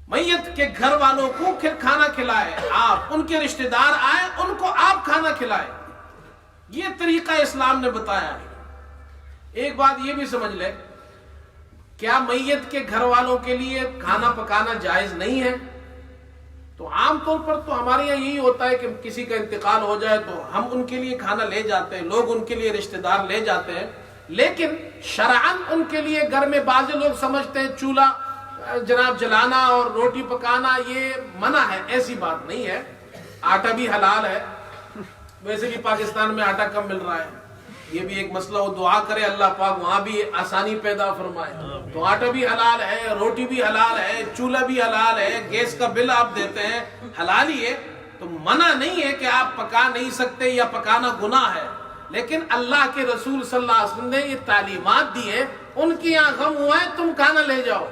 میت کے گھر والوں کو پھر کھانا کھلائے، آپ ان کے رشتہ دار آئے ان کو آپ کھانا کھلائے، یہ طریقہ اسلام نے بتایا ہے۔ ایک بات یہ بھی سمجھ لے، کیا میت کے گھر والوں کے لیے کھانا پکانا جائز نہیں ہے؟ تو عام طور پر تو ہمارے یہاں یہی ہوتا ہے کہ کسی کا انتقال ہو جائے تو ہم ان کے لیے کھانا لے جاتے ہیں، لوگ ان کے لیے رشتہ دار لے جاتے ہیں، لیکن شرعاً ان کے لیے گھر میں بعض لوگ سمجھتے ہیں چولہا جناب جلانا اور روٹی پکانا یہ منع ہے، ایسی بات نہیں ہے۔ آٹا بھی حلال ہے، ویسے بھی پاکستان میں آٹا کم مل رہا ہے، یہ بھی ایک مسئلہ، وہ دعا کرے اللہ پاک وہاں بھی آسانی پیدا فرمائے. تو آٹا بھی حلال ہے، روٹی بھی حلال ہے، چولہا بھی حلال ہے، گیس کا بل آپ دیتے ہیں حلال ہی ہے. تو منع نہیں ہے کہ آپ پکا نہیں سکتے یا پکانا گناہ ہے، لیکن اللہ کے رسول صلی اللہ علیہ وسلم نے یہ تعلیمات دی ہے. ان کے یہاں غم ہوا ہے تم کھانا لے جاؤ.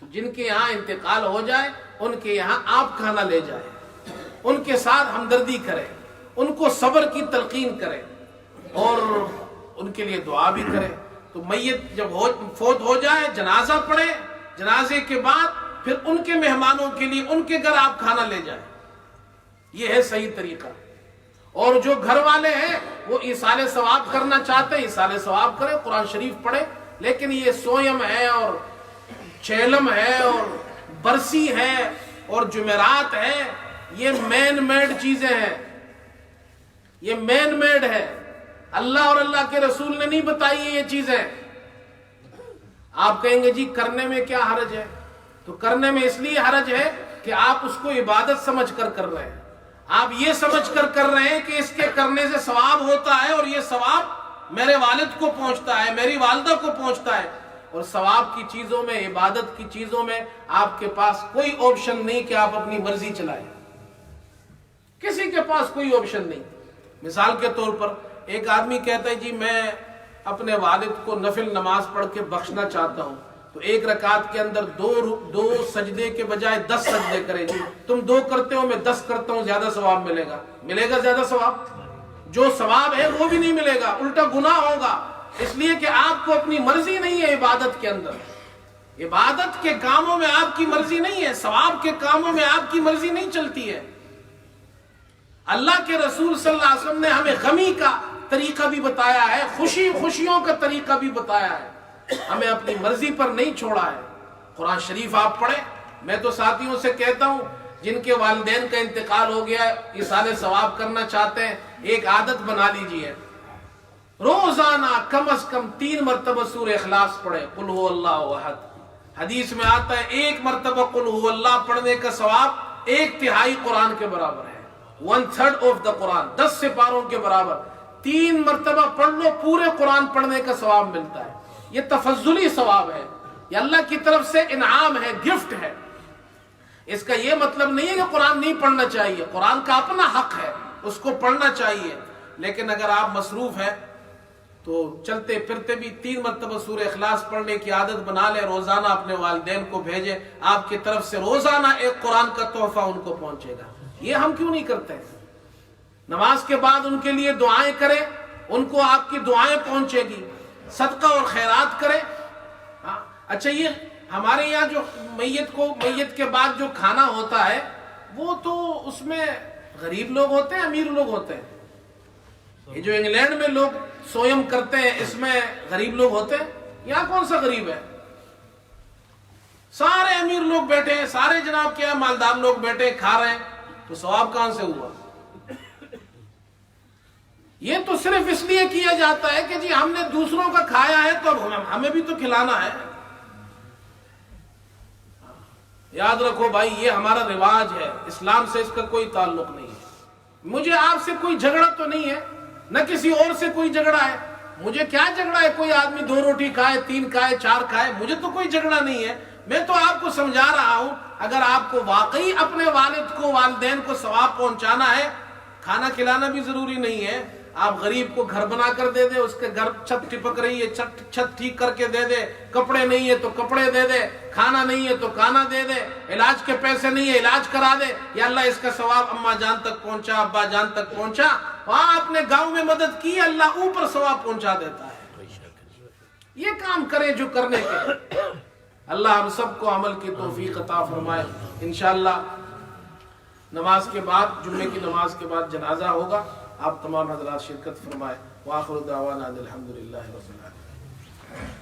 تو جن کے یہاں انتقال ہو جائے ان کے یہاں آپ کھانا لے جائیں، ان کے ساتھ ہمدردی کریں، ان کو صبر کی تلقین کریں اور ان کے لیے دعا بھی کریں. تو میت جب فوت ہو جائے جنازہ پڑھے، جنازے کے بعد پھر ان کے مہمانوں کے لیے ان کے گھر آپ کھانا لے جائیں. یہ ہے صحیح طریقہ. اور جو گھر والے ہیں وہ ایصال ثواب کرنا چاہتے ہیں ایصال ثواب کریں، قرآن شریف پڑھیں. لیکن یہ سویم ہے اور چیلم ہے اور برسی ہے اور جمعرات ہے، یہ مین میڈ چیزیں ہیں، یہ مین میڈ ہے. اللہ اور اللہ کے رسول نے نہیں بتائی یہ چیزیں. آپ کہیں گے جی کرنے میں کیا حرج ہے؟ تو کرنے میں اس لیے حرج ہے کہ آپ اس کو عبادت سمجھ کر رہے ہیں. آپ یہ سمجھ کر رہے ہیں کہ اس کے کرنے سے ثواب ہوتا ہے اور یہ ثواب میرے والد کو پہنچتا ہے، میری والدہ کو پہنچتا ہے. اور ثواب کی چیزوں میں، عبادت کی چیزوں میں آپ کے پاس کوئی آپشن نہیں کہ آپ اپنی مرضی چلائیں. کسی کے پاس کوئی آپشن نہیں. مثال کے طور پر ایک آدمی کہتا ہے جی میں اپنے والد کو نفل نماز پڑھ کے بخشنا چاہتا ہوں، تو ایک رکعت کے اندر دو سجدے کے بجائے 10 سجدے کرے. جی تم 2 کرتے ہو میں 10 کرتا ہوں، زیادہ ثواب ملے گا زیادہ ثواب؟ جو ثواب ہے وہ بھی نہیں ملے گا، الٹا گناہ ہوگا. اس لیے کہ آپ کو اپنی مرضی نہیں ہے عبادت کے اندر. عبادت کے کاموں میں آپ کی مرضی نہیں ہے، ثواب کے کاموں میں آپ کی مرضی نہیں چلتی ہے. اللہ کے رسول صلی اللہ علیہ وسلم نے ہمیں غمی کا طریقہ بھی بتایا ہے، خوشیوں کا طریقہ بھی بتایا ہے. ہمیں اپنی مرضی پر نہیں چھوڑا ہے. قرآن شریف آپ پڑھیں. میں تو ساتھیوں سے کہتا ہوں جن کے والدین کا انتقال ہو گیا ہے، ایصال ثواب کرنا چاہتے ہیں، ایک عادت بنا لیجئے، روزانہ کم از کم 3 مرتبہ سورہ اخلاص پڑھیں، قل هو اللہ احد. حدیث میں آتا ہے 1 مرتبہ قل هو اللہ پڑھنے کا ثواب 1/3 قرآن کے برابر ہے، 1/3 آف دا قرآن، 10 سپاروں کے برابر. 3 مرتبہ پڑھ لو، پورے قرآن پڑھنے کا ثواب ملتا ہے. یہ تفضلی ثواب ہے، یہ اللہ کی طرف سے انعام ہے، گفٹ ہے. اس کا یہ مطلب نہیں ہے کہ قرآن نہیں پڑھنا چاہیے، قرآن کا اپنا حق ہے، اس کو پڑھنا چاہیے. لیکن اگر آپ مصروف ہیں تو چلتے پھرتے بھی 3 مرتبہ سورہ اخلاص پڑھنے کی عادت بنا لیں. روزانہ اپنے والدین کو بھیجیں، آپ کی طرف سے روزانہ ایک قرآن کا تحفہ ان کو پہنچے گا. یہ ہم کیوں نہیں کرتے؟ نماز کے بعد ان کے لیے دعائیں کریں، ان کو آپ کی دعائیں پہنچے گی. صدقہ اور خیرات کریں. اچھا یہ ہمارے یہاں جو میت کے بعد جو کھانا ہوتا ہے وہ تو اس میں غریب لوگ ہوتے ہیں، امیر لوگ ہوتے ہیں. یہ جو انگلینڈ میں لوگ سویم کرتے ہیں اس میں غریب لوگ ہوتے ہیں. یہاں کون سا غریب ہے؟ سارے امیر لوگ بیٹھے ہیں، سارے جناب کیا مالدار لوگ بیٹھے کھا رہے ہیں. تو ثواب کہاں سے ہوا؟ یہ تو صرف اس لیے کیا جاتا ہے کہ جی ہم نے دوسروں کا کھایا ہے تو ہمیں بھی تو کھلانا ہے. یاد رکھو بھائی یہ ہمارا رواج ہے، اسلام سے اس کا کوئی تعلق نہیں ہے. مجھے آپ سے کوئی جھگڑا تو نہیں ہے، نہ کسی اور سے کوئی جھگڑا ہے. مجھے کیا جھگڑا ہے؟ کوئی آدمی 2 روٹی کھائے، 3 کھائے، 4 کھائے، مجھے تو کوئی جھگڑا نہیں ہے. میں تو آپ کو سمجھا رہا ہوں اگر آپ کو واقعی اپنے والد کو، والدین کو ثواب پہنچانا ہے، کھانا کھلانا بھی ضروری نہیں ہے. آپ غریب کو گھر بنا کر دے دے، اس کے گھر چھت ٹپک رہی ہے چھت ٹھیک کر کے دے دے، کپڑے نہیں ہے تو کپڑے دے دے، کھانا نہیں ہے تو کھانا دے دے، علاج کے پیسے نہیں ہے علاج کرا دے. یا اللہ اس کا ثواب اماں جان تک پہنچا، ابا جان تک پہنچا. وہاں آپ نے گاؤں میں مدد کی، اللہ اوپر ثواب پہنچا دیتا ہے. یہ کام کریں جو کرنے کے. اللہ ہم سب کو عمل کی توفیق عطا فرمائے. انشاءاللہ نماز کے بعد، جمعے کی نماز کے بعد جنازہ ہوگا، آپ تمام حضرات شرکت فرمائے. وآخر دعوانا الحمدللہ رب العالمین.